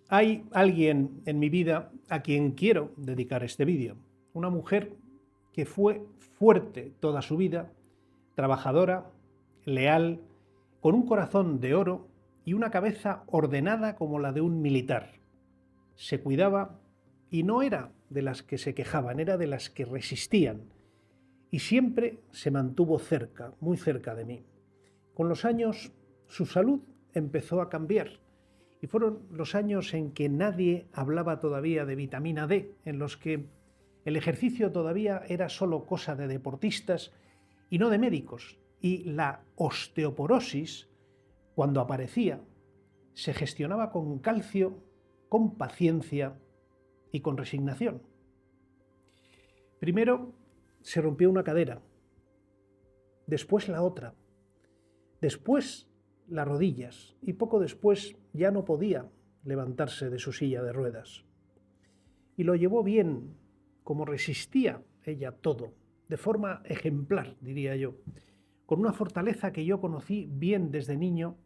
Hay alguien en mi vida a quien quiero dedicar este vídeo. Una mujer que fue fuerte toda su vida, trabajadora, leal, con un corazón de oro y una cabeza ordenada como la de un militar. Se cuidaba y no era de las que se quejaban, era de las que resistían. Y siempre se mantuvo cerca, muy cerca de mí. Con los años, su salud empezó a cambiar. Y fueron los años en que nadie hablaba todavía de vitamina D, en los que el ejercicio todavía era solo cosa de deportistas y no de médicos. Y la osteoporosis, cuando aparecía, se gestionaba con calcio, con paciencia y con resignación. Primero se rompió una cadera, después la otra, después las rodillas y poco después ya no podía levantarse de su silla de ruedas. Y lo llevó bien, como resistía ella todo, de forma ejemplar, diría yo, con una fortaleza que yo conocí bien desde niño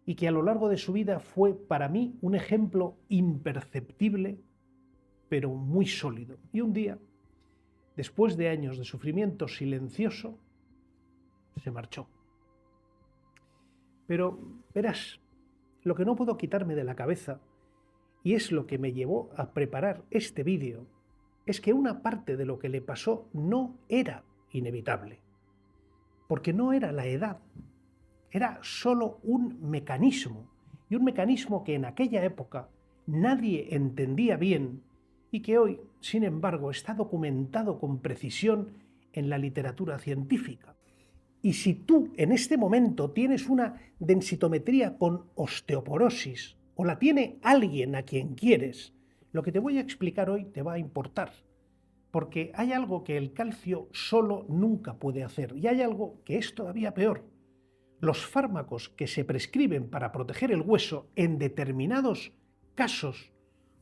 y que a lo largo de su vida fue para mí un ejemplo imperceptible, pero muy sólido. Y un día, después de años de sufrimiento silencioso, se marchó. Pero verás, lo que no puedo quitarme de la cabeza, y es lo que me llevó a preparar este vídeo, es que una parte de lo que le pasó no era inevitable, porque no era la edad, era solo un mecanismo, y un mecanismo que en aquella época nadie entendía bien y que hoy, sin embargo, está documentado con precisión en la literatura científica. Y si tú en este momento tienes una densitometría con osteoporosis o la tiene alguien a quien quieres, lo que te voy a explicar hoy te va a importar. Porque hay algo que el calcio solo nunca puede hacer y hay algo que es todavía peor. Los fármacos que se prescriben para proteger el hueso en determinados casos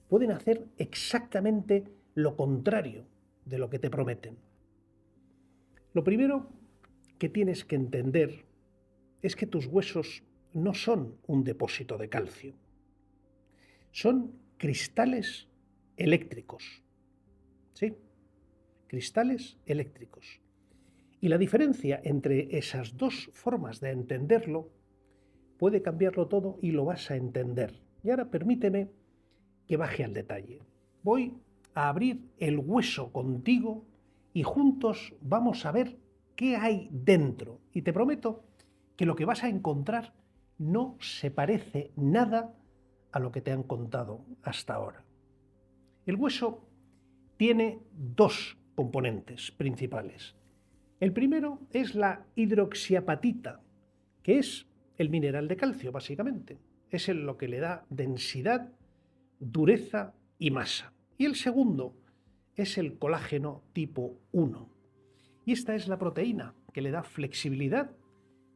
pueden hacer exactamente lo contrario de lo que te prometen. Lo primero que tienes que entender es que tus huesos no son un depósito de calcio. Son cristales eléctricos. ¿Sí? Cristales eléctricos. Y la diferencia entre esas dos formas de entenderlo puede cambiarlo todo y lo vas a entender. Y ahora permíteme que baje al detalle. Voy a abrir el hueso contigo y juntos vamos a ver qué hay dentro. Y te prometo que lo que vas a encontrar no se parece nada a lo que te han contado hasta ahora. El hueso tiene dos componentes principales. El primero es la hidroxiapatita, que es el mineral de calcio, básicamente. Es lo que le da densidad, dureza y masa. Y el segundo es el colágeno tipo 1. Y esta es la proteína que le da flexibilidad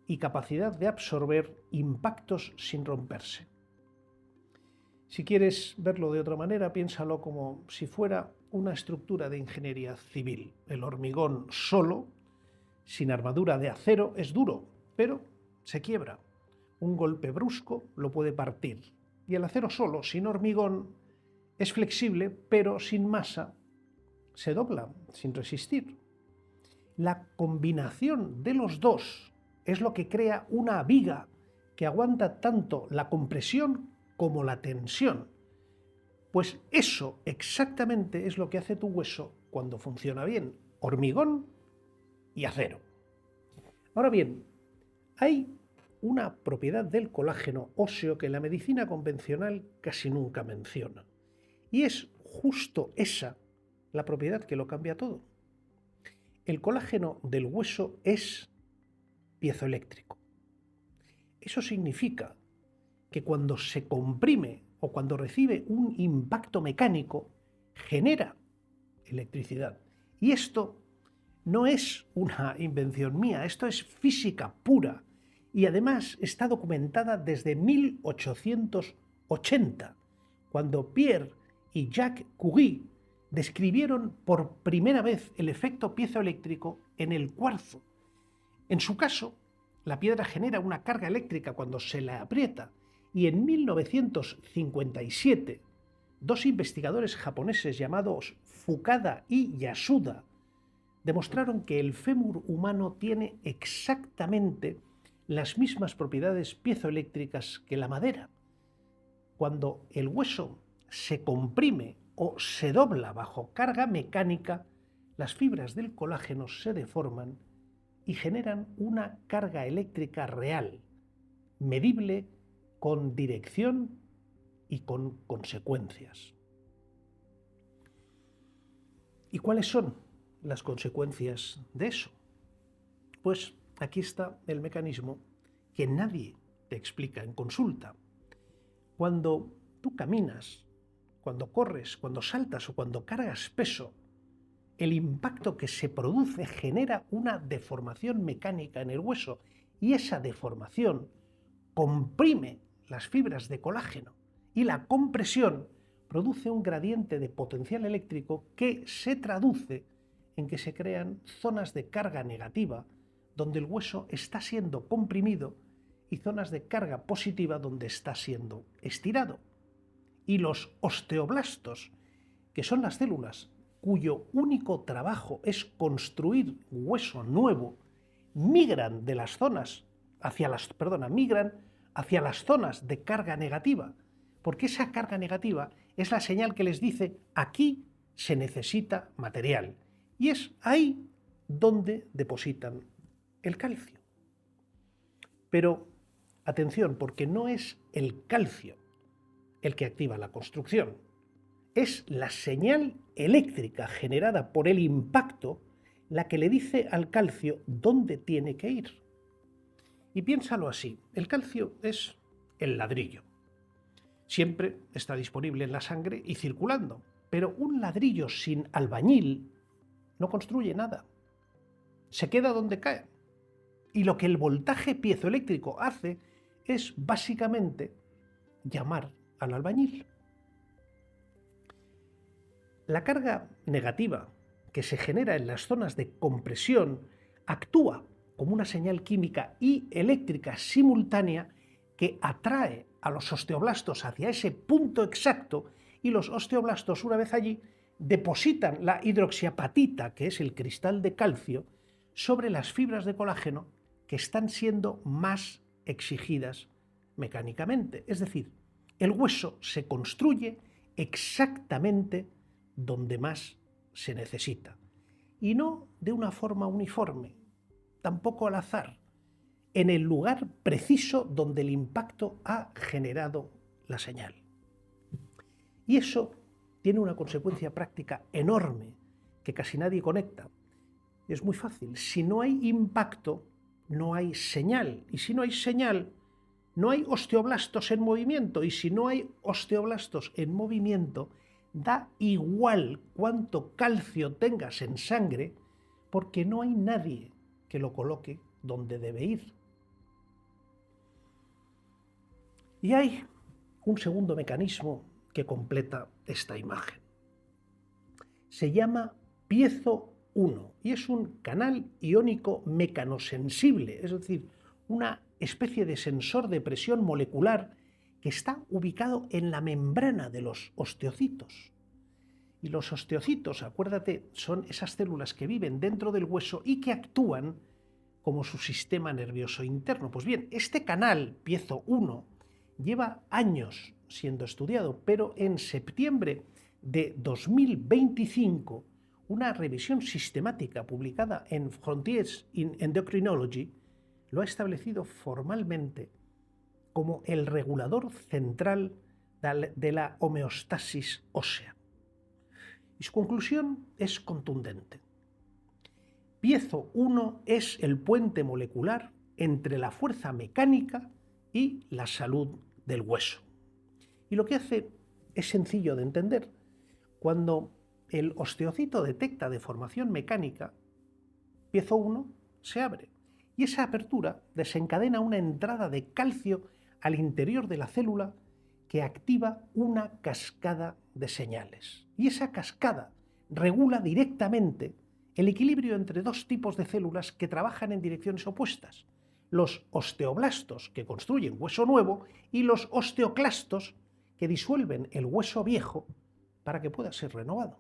y capacidad de absorber impactos sin romperse. Si quieres verlo de otra manera, piénsalo como si fuera una estructura de ingeniería civil. El hormigón solo, sin armadura de acero, es duro, pero se quiebra. Un golpe brusco lo puede partir. Y el acero solo, sin hormigón, es flexible, pero sin masa, se dobla sin resistir. La combinación de los dos es lo que crea una viga que aguanta tanto la compresión como la tensión. Pues eso exactamente es lo que hace tu hueso cuando funciona bien. Hormigón y acero. Ahora bien, hay una propiedad del colágeno óseo que la medicina convencional casi nunca menciona. Y es justo esa la propiedad que lo cambia todo. El colágeno del hueso es piezoeléctrico. Eso significa que cuando se comprime o cuando recibe un impacto mecánico, genera electricidad. Y esto no es una invención mía, esto es física pura. Y además está documentada desde 1880, cuando Pierre y Jacques Curie describieron por primera vez el efecto piezoeléctrico en el cuarzo. En su caso, la piedra genera una carga eléctrica cuando se la aprieta Y en 1957, dos investigadores japoneses llamados Fukada y Yasuda demostraron que el fémur humano tiene exactamente las mismas propiedades piezoeléctricas que la madera. Cuando el hueso se comprime o se dobla bajo carga mecánica, las fibras del colágeno se deforman y generan una carga eléctrica real, medible, con dirección y con consecuencias. ¿Y cuáles son las consecuencias de eso? Pues aquí está el mecanismo que nadie te explica en consulta. Cuando tú caminas, cuando corres, cuando saltas o cuando cargas peso, el impacto que se produce genera una deformación mecánica en el hueso y esa deformación comprime las fibras de colágeno y la compresión produce un gradiente de potencial eléctrico que se traduce en que se crean zonas de carga negativa donde el hueso está siendo comprimido y zonas de carga positiva donde está siendo estirado. Y los osteoblastos, que son las células cuyo único trabajo es construir hueso nuevo, migran hacia las zonas de carga negativa, porque esa carga negativa es la señal que les dice aquí se necesita material. Y es ahí donde depositan el calcio. Pero atención, porque no es el calcio el que activa la construcción. Es la señal eléctrica generada por el impacto la que le dice al calcio dónde tiene que ir. Y piénsalo así, el calcio es el ladrillo. Siempre está disponible en la sangre y circulando, pero un ladrillo sin albañil no construye nada. Se queda donde cae. Y lo que el voltaje piezoeléctrico hace es básicamente llamar al albañil. La carga negativa que se genera en las zonas de compresión actúa como una señal química y eléctrica simultánea que atrae a los osteoblastos hacia ese punto exacto y los osteoblastos, una vez allí, depositan la hidroxiapatita, que es el cristal de calcio, sobre las fibras de colágeno que están siendo más exigidas mecánicamente. Es decir, el hueso se construye exactamente donde más se necesita. Y no de una forma uniforme, tampoco al azar, en el lugar preciso donde el impacto ha generado la señal. Y eso tiene una consecuencia práctica enorme que casi nadie conecta. Es muy fácil. Si no hay impacto, no hay señal. Y si no hay señal, no hay osteoblastos en movimiento. Y si no hay osteoblastos en movimiento, da igual cuánto calcio tengas en sangre, porque no hay nadie que lo coloque donde debe ir. Y hay un segundo mecanismo que completa esta imagen. Se llama piezo 1 y es un canal iónico mecanosensible, es decir, una especie de sensor de presión molecular que está ubicado en la membrana de los osteocitos. Y los osteocitos, acuérdate, son esas células que viven dentro del hueso y que actúan como su sistema nervioso interno. Pues bien, este canal, piezo 1, lleva años siendo estudiado, pero en septiembre de 2025, una revisión sistemática publicada en Frontiers in Endocrinology lo ha establecido formalmente como el regulador central de la homeostasis ósea. Y su conclusión es contundente. Piezo 1 es el puente molecular entre la fuerza mecánica y la salud del hueso. Y lo que hace es sencillo de entender. Cuando el osteocito detecta deformación mecánica, piezo 1 se abre y esa apertura desencadena una entrada de calcio al interior de la célula que activa una cascada de señales. Y esa cascada regula directamente el equilibrio entre dos tipos de células que trabajan en direcciones opuestas. los osteoblastos, que construyen hueso nuevo, y los osteoclastos, que disuelven el hueso viejo para que pueda ser renovado.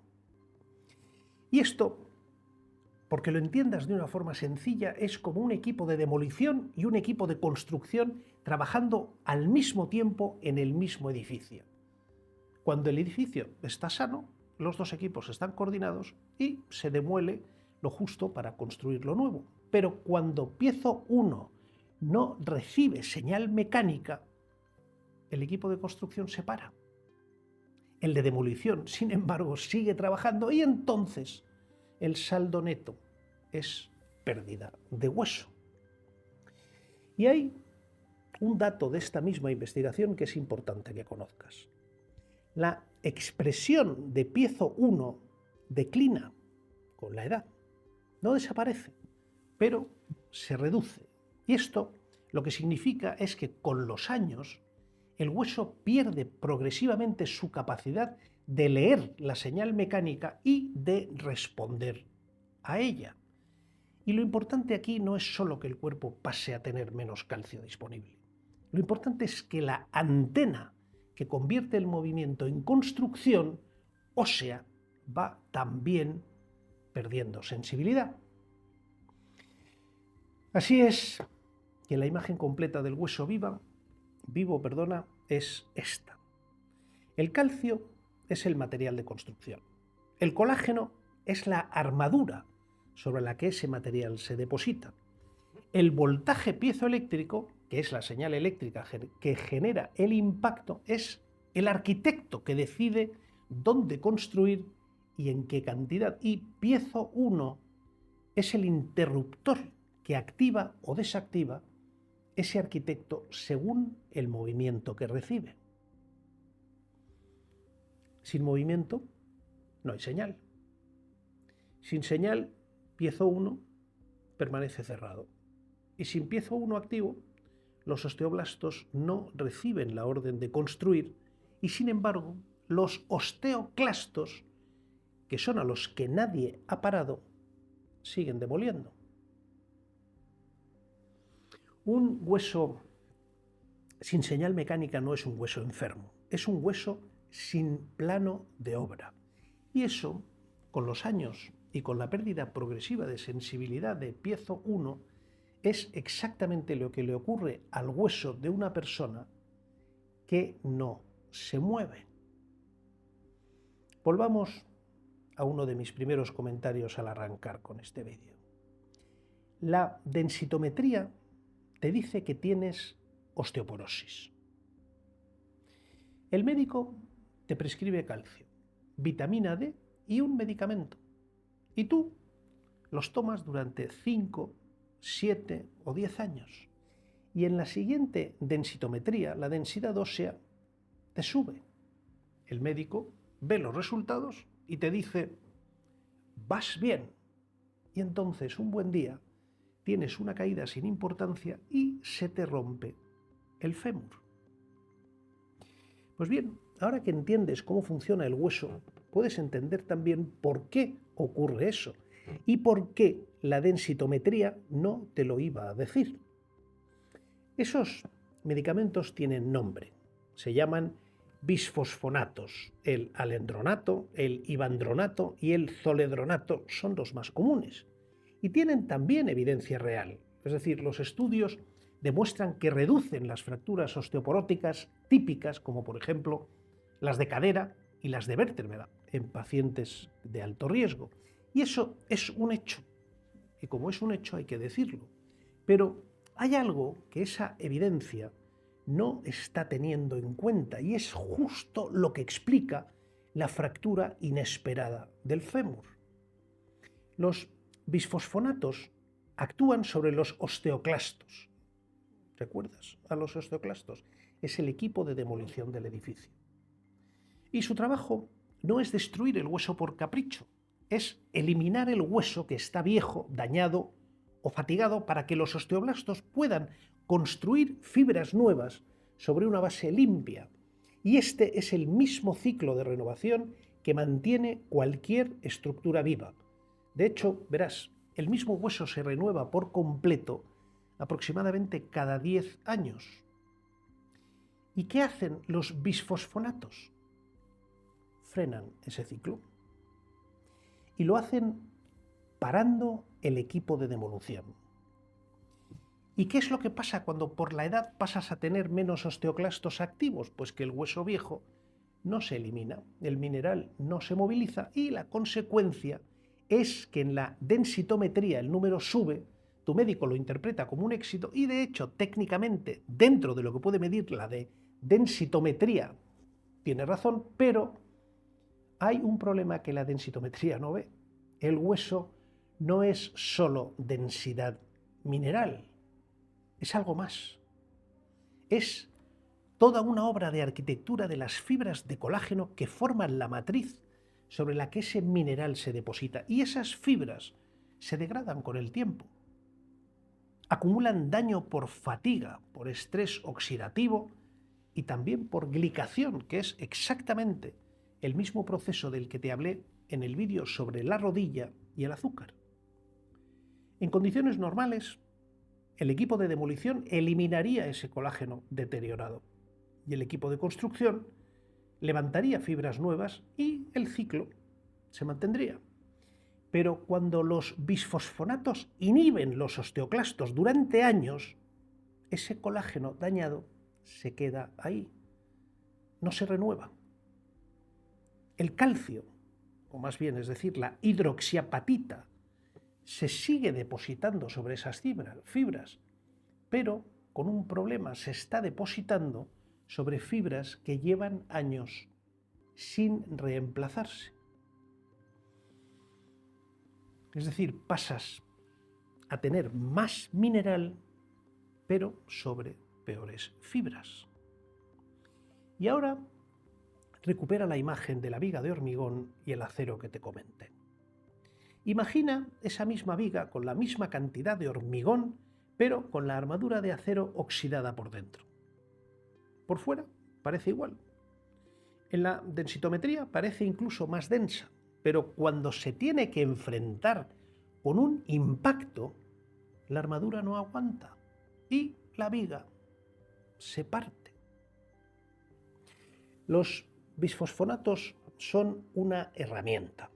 Y esto, porque lo entiendas de una forma sencilla, es como un equipo de demolición y un equipo de construcción trabajando al mismo tiempo en el mismo edificio. Cuando el edificio está sano, los dos equipos están coordinados y se demuele lo justo para construir lo nuevo. Pero cuando piezo 1 no recibe señal mecánica, el equipo de construcción se para. El de demolición, sin embargo, sigue trabajando y entonces el saldo neto es pérdida de hueso. Y hay un dato de esta misma investigación que es importante que conozcas. La expresión de piezo 1 declina con la edad. No desaparece, pero se reduce. Y esto lo que significa es que con los años el hueso pierde progresivamente su capacidad de leer la señal mecánica y de responder a ella. Y lo importante aquí no es solo que el cuerpo pase a tener menos calcio disponible. Lo importante es que la antena que convierte el movimiento en construcción ósea va también perdiendo sensibilidad. Así es que la imagen completa del hueso vivo, es esta. El calcio es el material de construcción. El colágeno es la armadura sobre la que ese material se deposita. El voltaje piezoeléctrico, que es la señal eléctrica que genera el impacto, es el arquitecto que decide dónde construir y en qué cantidad. Y piezo 1 es el interruptor que activa o desactiva ese arquitecto según el movimiento que recibe. Sin movimiento no hay señal. Sin señal, piezo 1 permanece cerrado. Y sin piezo 1 activo, los osteoblastos no reciben la orden de construir y, sin embargo, los osteoclastos, que son a los que nadie ha parado, siguen demoliendo. Un hueso sin señal mecánica no es un hueso enfermo, es un hueso sin plano de obra. Y eso, con los años y con la pérdida progresiva de sensibilidad de piezo 1, es exactamente lo que le ocurre al hueso de una persona que no se mueve. Volvamos a uno de mis primeros comentarios al arrancar con este vídeo. La densitometría te dice que tienes osteoporosis. El médico te prescribe calcio, vitamina D y un medicamento. Y tú los tomas durante 5, 7 o 10 años. Y en la siguiente densitometría, la densidad ósea te sube. El médico ve los resultados y te dice, vas bien. Y entonces un buen día tienes una caída sin importancia y se te rompe el fémur. Pues bien, ahora que entiendes cómo funciona el hueso, puedes entender también por qué ocurre eso y por qué la densitometría no te lo iba a decir. Esos medicamentos tienen nombre, se llaman bisfosfonatos. El alendronato, el ivandronato y el zoledronato son los más comunes y tienen también evidencia real, es decir, los estudios demuestran que reducen las fracturas osteoporóticas típicas, como por ejemplo las de cadera y las de vértebra en pacientes de alto riesgo. Y eso es un hecho, y como es un hecho hay que decirlo. Pero hay algo que esa evidencia no está teniendo en cuenta y es justo lo que explica la fractura inesperada del fémur. Los bisfosfonatos actúan sobre los osteoclastos. ¿Recuerdas a los osteoclastos? Es el equipo de demolición del edificio. Y su trabajo no es destruir el hueso por capricho, es eliminar el hueso que está viejo, dañado o fatigado para que los osteoblastos puedan construir fibras nuevas sobre una base limpia. Y este es el mismo ciclo de renovación que mantiene cualquier estructura viva. De hecho, verás, el mismo hueso se renueva por completo aproximadamente cada 10 años. ¿Y qué hacen los bisfosfonatos? Frenan ese ciclo. Y lo hacen parando el equipo de demolición. ¿Y qué es lo que pasa cuando por la edad pasas a tener menos osteoclastos activos? Pues que el hueso viejo no se elimina, el mineral no se moviliza y la consecuencia es que en la densitometría el número sube, tu médico lo interpreta como un éxito y de hecho técnicamente dentro de lo que puede medir la de densitometría tiene razón, pero hay un problema que la densitometría no ve. El hueso no es solo densidad mineral, es algo más. Es toda una obra de arquitectura de las fibras de colágeno que forman la matriz sobre la que ese mineral se deposita. Y esas fibras se degradan con el tiempo. Acumulan daño por fatiga, por estrés oxidativo y también por glicación, que es exactamente el mismo proceso del que te hablé en el vídeo sobre la rodilla y el azúcar. En condiciones normales, el equipo de demolición eliminaría ese colágeno deteriorado y el equipo de construcción levantaría fibras nuevas y el ciclo se mantendría. Pero cuando los bisfosfonatos inhiben los osteoclastos durante años, ese colágeno dañado se queda ahí, no se renueva. El calcio, o más bien, es decir, la hidroxiapatita, se sigue depositando sobre esas fibras, pero con un problema, se está depositando sobre fibras que llevan años sin reemplazarse. Es decir, pasas a tener más mineral, pero sobre peores fibras. Y ahora recupera la imagen de la viga de hormigón y el acero que te comenté. Imagina esa misma viga con la misma cantidad de hormigón, pero con la armadura de acero oxidada por dentro. Por fuera parece igual. En la densitometría parece incluso más densa, pero cuando se tiene que enfrentar con un impacto, la armadura no aguanta y la viga se parte. Los bisfosfonatos son una herramienta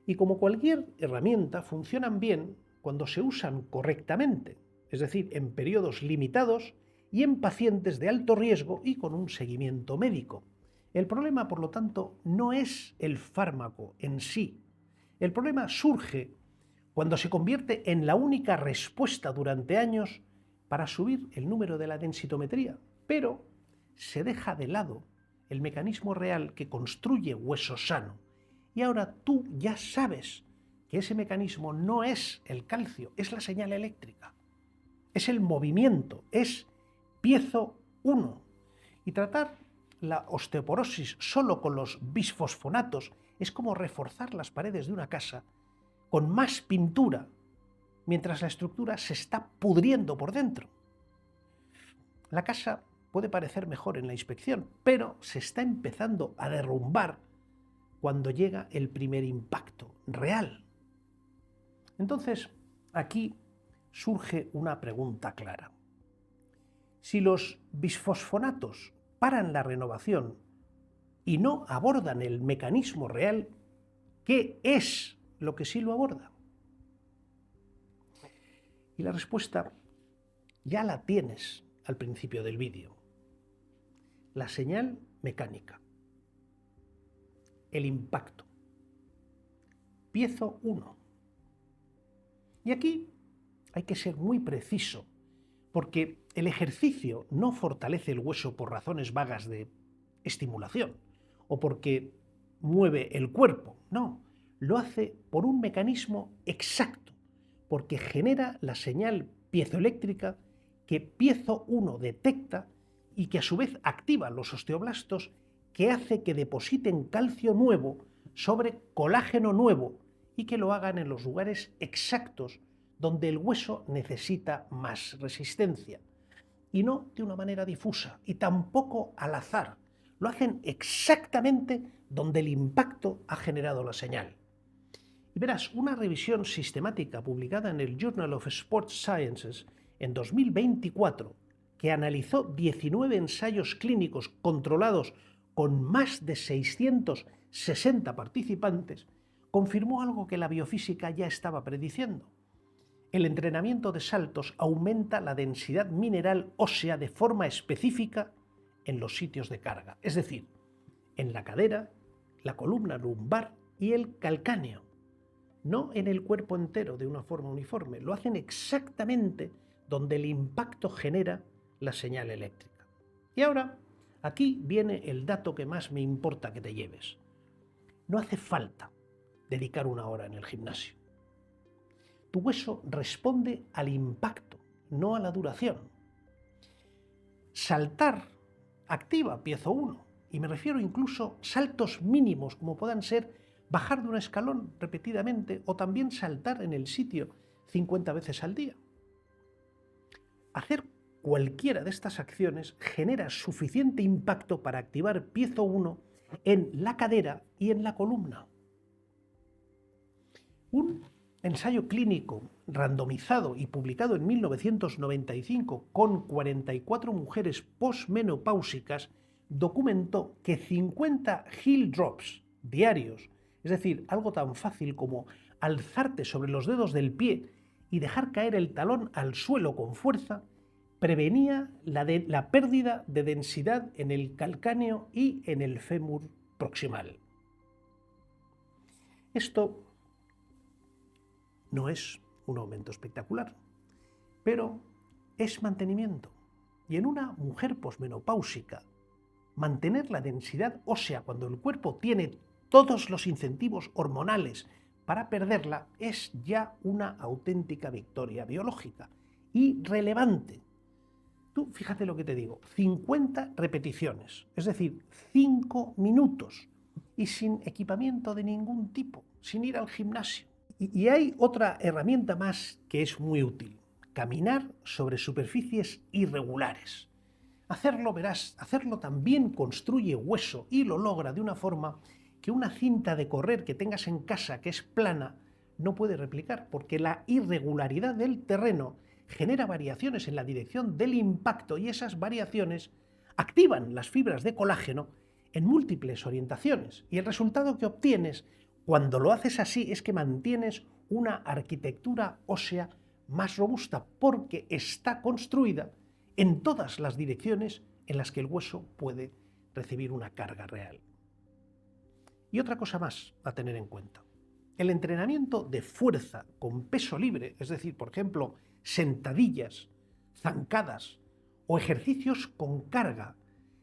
y como cualquier herramienta funcionan bien cuando se usan correctamente, es decir, en periodos limitados y en pacientes de alto riesgo y con un seguimiento médico. El problema, por lo tanto, no es el fármaco en sí. El problema surge cuando se convierte en la única respuesta durante años para subir el número de la densitometría, pero se deja de lado el mecanismo real que construye hueso sano. Y ahora tú ya sabes que ese mecanismo no es el calcio, es la señal eléctrica, es el movimiento, es piezo 1. Y tratar la osteoporosis solo con los bisfosfonatos es como reforzar las paredes de una casa con más pintura, mientras la estructura se está pudriendo por dentro. La casa puede parecer mejor en la inspección, pero se está empezando a derrumbar cuando llega el primer impacto real. Entonces, aquí surge una pregunta clara. Si los bisfosfonatos paran la renovación y no abordan el mecanismo real, ¿qué es lo que sí lo aborda? Y la respuesta ya la tienes al principio del vídeo. La señal mecánica. El impacto. Piezo 1. Y aquí hay que ser muy preciso, porque el ejercicio no fortalece el hueso por razones vagas de estimulación o porque mueve el cuerpo, no, lo hace por un mecanismo exacto, porque genera la señal piezoeléctrica que piezo 1 detecta y que a su vez activa los osteoblastos, que hace que depositen calcio nuevo sobre colágeno nuevo y que lo hagan en los lugares exactos donde el hueso necesita más resistencia. Y no de una manera difusa y tampoco al azar. Lo hacen exactamente donde el impacto ha generado la señal. Y verás, una revisión sistemática publicada en el Journal of Sports Sciences en 2024, que analizó 19 ensayos clínicos controlados con más de 660 participantes, confirmó algo que la biofísica ya estaba prediciendo. El entrenamiento de saltos aumenta la densidad mineral ósea de forma específica en los sitios de carga, es decir, en la cadera, la columna lumbar y el calcáneo, no en el cuerpo entero de una forma uniforme. Lo hacen exactamente donde el impacto genera la señal eléctrica. Y ahora, aquí viene el dato que más me importa que te lleves. No hace falta dedicar una hora en el gimnasio. Tu hueso responde al impacto, no a la duración. Saltar activa piezo 1, y me refiero incluso a saltos mínimos, como puedan ser bajar de un escalón repetidamente o también saltar en el sitio 50 veces al día. Hacer cualquiera de estas acciones genera suficiente impacto para activar piezo 1 en la cadera y en la columna. Un ensayo clínico randomizado y publicado en 1995 con 44 mujeres posmenopáusicas documentó que 50 heel drops diarios, es decir, algo tan fácil como alzarte sobre los dedos del pie y dejar caer el talón al suelo con fuerza, prevenía la pérdida de densidad en el calcáneo y en el fémur proximal. Esto no es un aumento espectacular, pero es mantenimiento. Y en una mujer posmenopáusica, mantener la densidad ósea cuando el cuerpo tiene todos los incentivos hormonales para perderla es ya una auténtica victoria biológica y relevante. Tú fíjate lo que te digo, 50 repeticiones, es decir, 5 minutos y sin equipamiento de ningún tipo, sin ir al gimnasio. Y hay otra herramienta más que es muy útil: caminar sobre superficies irregulares. Hacerlo, verás, hacerlo también construye hueso y lo logra de una forma que una cinta de correr que tengas en casa que es plana no puede replicar, porque la irregularidad del terreno genera variaciones en la dirección del impacto y esas variaciones activan las fibras de colágeno en múltiples orientaciones. Y el resultado que obtienes cuando lo haces así es que mantienes una arquitectura ósea más robusta porque está construida en todas las direcciones en las que el hueso puede recibir una carga real. Y otra cosa más a tener en cuenta: el entrenamiento de fuerza con peso libre, es decir, por ejemplo, sentadillas, zancadas o ejercicios con carga,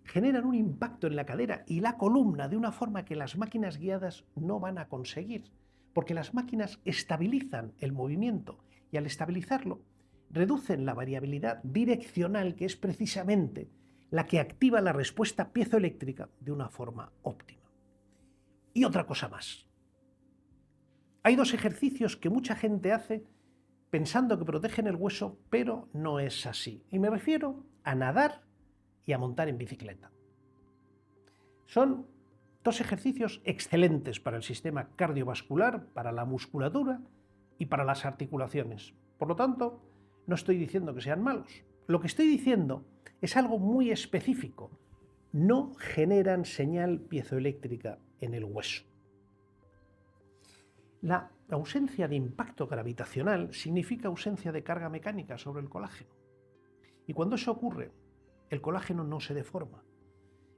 generan un impacto en la cadera y la columna de una forma que las máquinas guiadas no van a conseguir, porque las máquinas estabilizan el movimiento y al estabilizarlo reducen la variabilidad direccional, que es precisamente la que activa la respuesta piezoeléctrica de una forma óptima. Y otra cosa más: hay dos ejercicios que mucha gente hace pensando que protegen el hueso, pero no es así. Y me refiero a nadar y a montar en bicicleta. Son dos ejercicios excelentes para el sistema cardiovascular, para la musculatura y para las articulaciones. Por lo tanto, no estoy diciendo que sean malos. Lo que estoy diciendo es algo muy específico: no generan señal piezoeléctrica en el hueso. La ausencia de impacto gravitacional significa ausencia de carga mecánica sobre el colágeno. Y cuando eso ocurre, el colágeno no se deforma.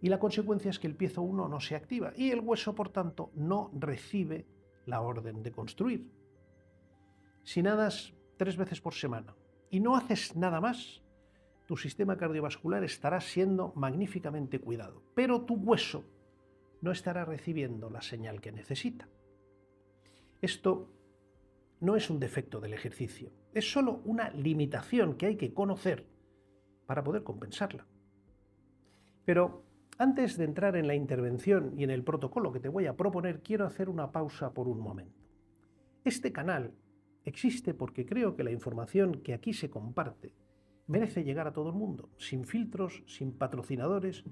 Y la consecuencia es que el piezo 1 no se activa y el hueso, por tanto, no recibe la orden de construir. Si nadas 3 veces por semana y no haces nada más, tu sistema cardiovascular estará siendo magníficamente cuidado, pero tu hueso no estará recibiendo la señal que necesita. Esto no es un defecto del ejercicio, es solo una limitación que hay que conocer para poder compensarla. Pero antes de entrar en la intervención y en el protocolo que te voy a proponer, quiero hacer una pausa por un momento. Este canal existe porque creo que la información que aquí se comparte merece llegar a todo el mundo, sin filtros, sin patrocinadores,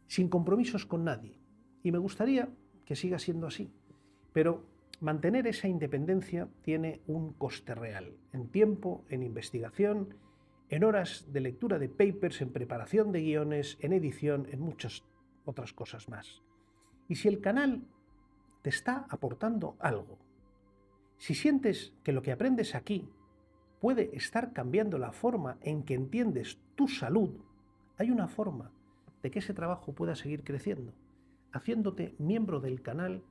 sin compromisos con nadie. Y me gustaría que siga siendo así. Pero mantener esa independencia tiene un coste real, en tiempo, en investigación, en horas de lectura de papers, en preparación de guiones, en edición, en muchas otras cosas más. Y si el canal te está aportando algo, si sientes que lo que aprendes aquí puede estar cambiando la forma en que entiendes tu salud, hay una forma de que ese trabajo pueda seguir creciendo, haciéndote miembro del canal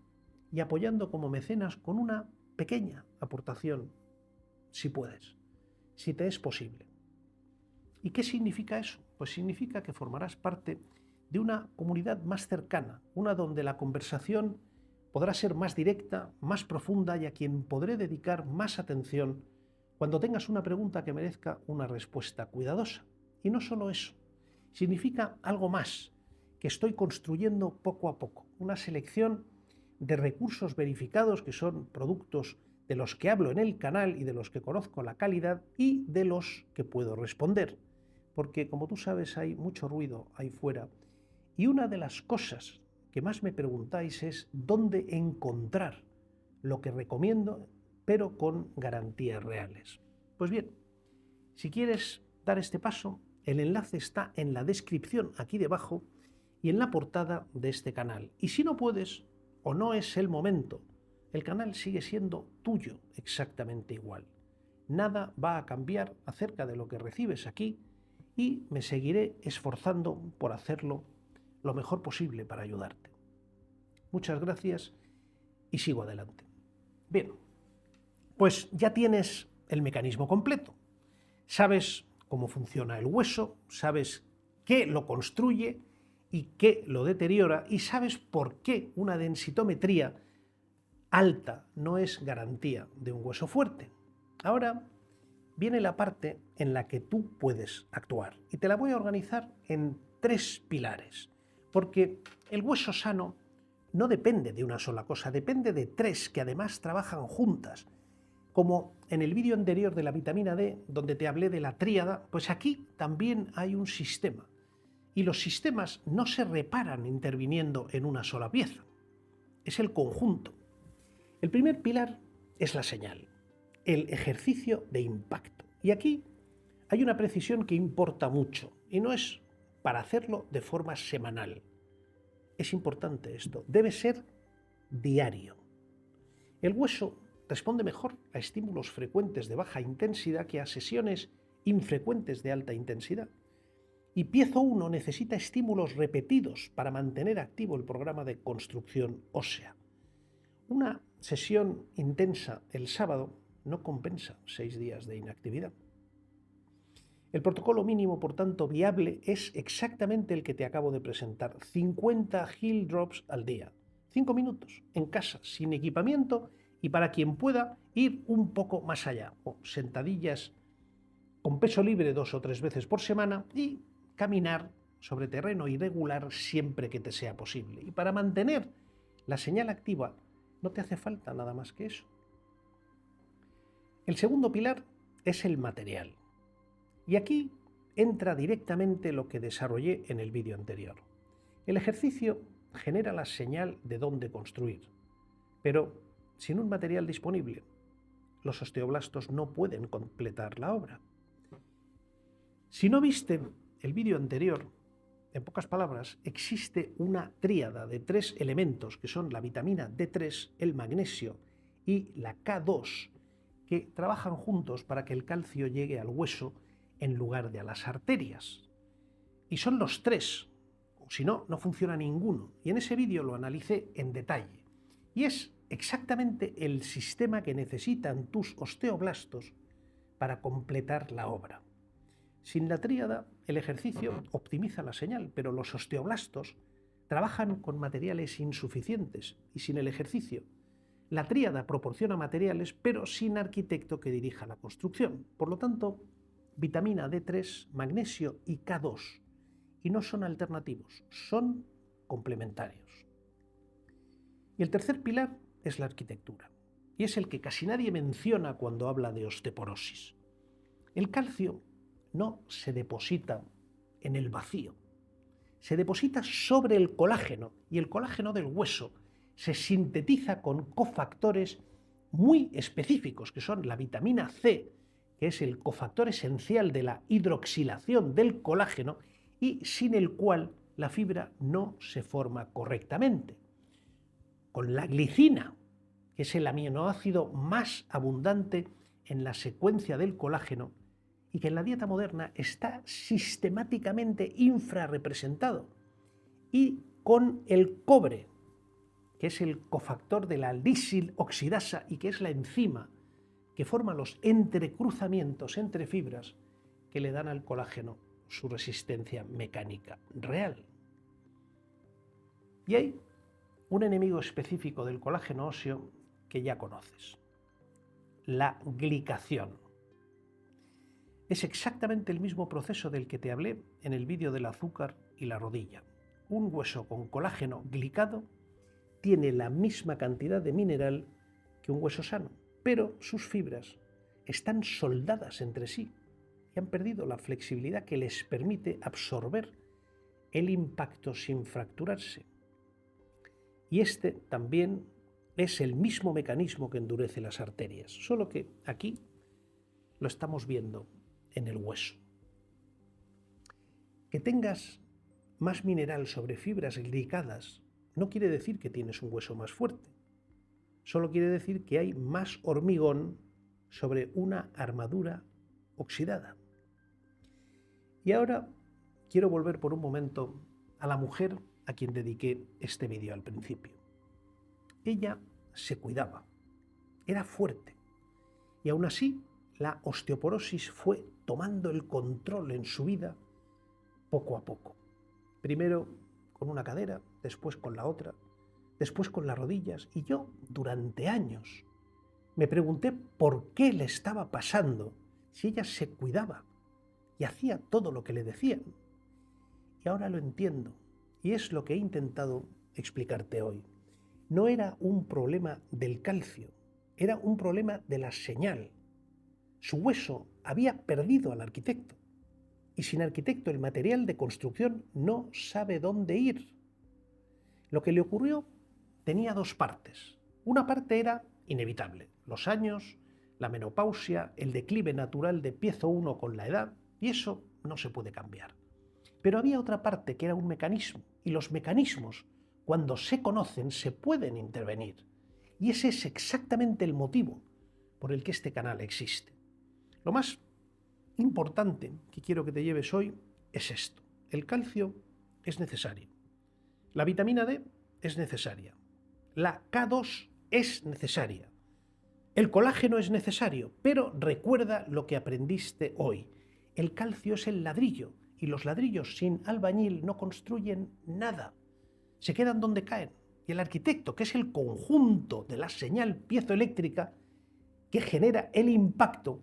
y apoyando como mecenas con una pequeña aportación, si puedes, si te es posible. ¿Y qué significa eso? Pues significa que formarás parte de una comunidad más cercana, una donde la conversación podrá ser más directa, más profunda y a quien podré dedicar más atención cuando tengas una pregunta que merezca una respuesta cuidadosa. Y no solo eso, significa algo más que estoy construyendo poco a poco, una selección de recursos verificados que son productos de los que hablo en el canal y de los que conozco la calidad y de los que puedo responder. Porque, como tú sabes, hay mucho ruido ahí fuera. Y una de las cosas que más me preguntáis es dónde encontrar lo que recomiendo, pero con garantías reales. Pues bien, si quieres dar este paso, el enlace está en la descripción aquí debajo y en la portada de este canal. Y si no puedes o no es el momento, el canal sigue siendo tuyo exactamente igual. Nada va a cambiar acerca de lo que recibes aquí y me seguiré esforzando por hacerlo lo mejor posible para ayudarte. Muchas gracias y sigo adelante. Bien, pues ya tienes el mecanismo completo. Sabes cómo funciona el hueso, sabes qué lo construye y qué lo deteriora y sabes por qué una densitometría alta no es garantía de un hueso fuerte. Ahora viene la parte en la que tú puedes actuar y te la voy a organizar en 3 pilares, porque el hueso sano no depende de una sola cosa, depende de 3 que además trabajan juntas. Como en el vídeo anterior de la vitamina D, donde te hablé de la tríada, pues aquí también hay un sistema. Y los sistemas no se reparan interviniendo en una sola pieza. Es el conjunto. El primer pilar es la señal, el ejercicio de impacto. Y aquí hay una precisión que importa mucho, y no es para hacerlo de forma semanal. Es importante esto, debe ser diario. El hueso responde mejor a estímulos frecuentes de baja intensidad que a sesiones infrecuentes de alta intensidad. Y piezo 1 necesita estímulos repetidos para mantener activo el programa de construcción ósea. Una sesión intensa el sábado no compensa 6 días de inactividad. El protocolo mínimo, por tanto, viable es exactamente el que te acabo de presentar. 50 heel drops al día. 5 minutos, en casa, sin equipamiento y para quien pueda ir un poco más allá. O sentadillas con peso libre 2 o 3 veces por semana y caminar sobre terreno irregular siempre que te sea posible. Y para mantener la señal activa no te hace falta nada más que eso. El segundo pilar es el material. Y aquí entra directamente lo que desarrollé en el vídeo anterior. El ejercicio genera la señal de dónde construir, pero sin un material disponible, los osteoblastos no pueden completar la obra. Si no viste el vídeo anterior, en pocas palabras, existe una tríada de 3 elementos que son la vitamina D3, el magnesio y la K2, que trabajan juntos para que el calcio llegue al hueso en lugar de a las arterias. Y son los 3, o si no, no funciona ninguno. Y en ese vídeo lo analicé en detalle. Y es exactamente el sistema que necesitan tus osteoblastos para completar la obra. Sin la tríada, el ejercicio optimiza la señal, pero los osteoblastos trabajan con materiales insuficientes y sin el ejercicio. La tríada proporciona materiales, pero sin arquitecto que dirija la construcción. Por lo tanto, vitamina D3, magnesio y K2. Y no son alternativos, son complementarios. Y el tercer pilar es la arquitectura. Y es el que casi nadie menciona cuando habla de osteoporosis. El calcio no se deposita en el vacío. Se deposita sobre el colágeno y el colágeno del hueso se sintetiza con cofactores muy específicos que son la vitamina C, que es el cofactor esencial de la hidroxilación del colágeno y sin el cual la fibra no se forma correctamente. Con la glicina, que es el aminoácido más abundante en la secuencia del colágeno y que en la dieta moderna está sistemáticamente infrarrepresentado, y con el cobre, que es el cofactor de la lisil-oxidasa y que es la enzima que forma los entrecruzamientos entre fibras que le dan al colágeno su resistencia mecánica real. Y hay un enemigo específico del colágeno óseo que ya conoces: la glicación. Es exactamente el mismo proceso del que te hablé en el vídeo del azúcar y la rodilla. Un hueso con colágeno glicado tiene la misma cantidad de mineral que un hueso sano, pero sus fibras están soldadas entre sí y han perdido la flexibilidad que les permite absorber el impacto sin fracturarse. Y este también es el mismo mecanismo que endurece las arterias, solo que aquí lo estamos viendo en el hueso. Que tengas más mineral sobre fibras glicadas no quiere decir que tienes un hueso más fuerte, solo quiere decir que hay más hormigón sobre una armadura oxidada. Y ahora quiero volver por un momento a la mujer a quien dediqué este vídeo al principio. Ella se cuidaba, era fuerte, y aún así la osteoporosis fue tomando el control en su vida poco a poco. Primero con una cadera, después con la otra, después con las rodillas, y yo durante años me pregunté por qué le estaba pasando si ella se cuidaba y hacía todo lo que le decían. Y ahora lo entiendo, y es lo que he intentado explicarte hoy. No era un problema del calcio, era un problema de la señal. Su hueso había perdido al arquitecto, y sin arquitecto el material de construcción no sabe dónde ir. Lo que le ocurrió tenía dos partes. Una parte era inevitable: los años, la menopausia, el declive natural de piezo 1 con la edad, y eso no se puede cambiar. Pero había otra parte que era un mecanismo, y los mecanismos, cuando se conocen, se pueden intervenir. Y ese es exactamente el motivo por el que este canal existe. Lo más importante que quiero que te lleves hoy es esto: el calcio es necesario, la vitamina D es necesaria, la K2 es necesaria, el colágeno es necesario, pero recuerda lo que aprendiste hoy: el calcio es el ladrillo, y los ladrillos sin albañil no construyen nada, se quedan donde caen. Y el arquitecto, que es el conjunto de la señal piezoeléctrica que genera el impacto,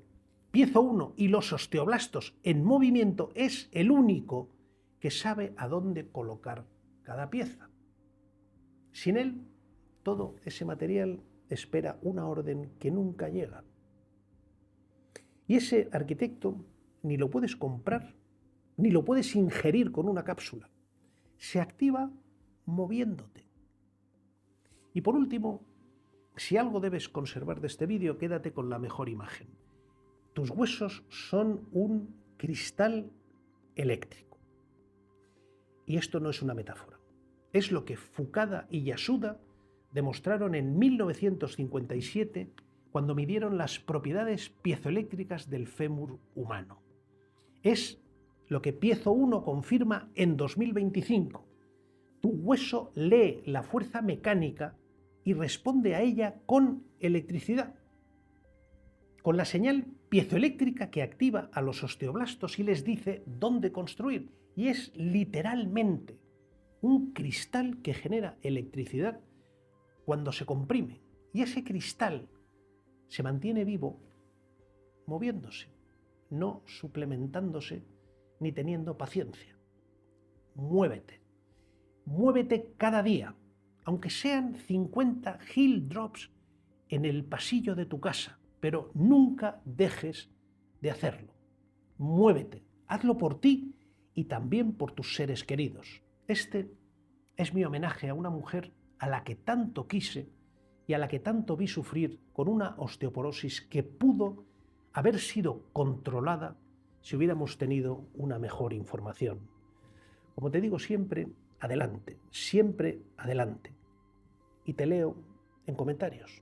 piezo 1 y los osteoblastos en movimiento, es el único que sabe a dónde colocar cada pieza. Sin él, todo ese material espera una orden que nunca llega. Y ese arquitecto ni lo puedes comprar, ni lo puedes ingerir con una cápsula. Se activa moviéndote. Y por último, si algo debes conservar de este vídeo, quédate con la mejor imagen. Tus huesos son un cristal eléctrico. Y esto no es una metáfora. Es lo que Fukada y Yasuda demostraron en 1957 cuando midieron las propiedades piezoeléctricas del fémur humano. Es lo que Piezo 1 confirma en 2025. Tu hueso lee la fuerza mecánica y responde a ella con electricidad, con la señal piezoeléctrica que activa a los osteoblastos y les dice dónde construir. Y es literalmente un cristal que genera electricidad cuando se comprime. Y ese cristal se mantiene vivo moviéndose, no suplementándose ni teniendo paciencia. Muévete. Muévete cada día, aunque sean 50 heel drops en el pasillo de tu casa, pero nunca dejes de hacerlo. Muévete, hazlo por ti y también por tus seres queridos. Este es mi homenaje a una mujer a la que tanto quise y a la que tanto vi sufrir con una osteoporosis que pudo haber sido controlada si hubiéramos tenido una mejor información. Como te digo siempre, adelante, siempre adelante. Y te leo en comentarios.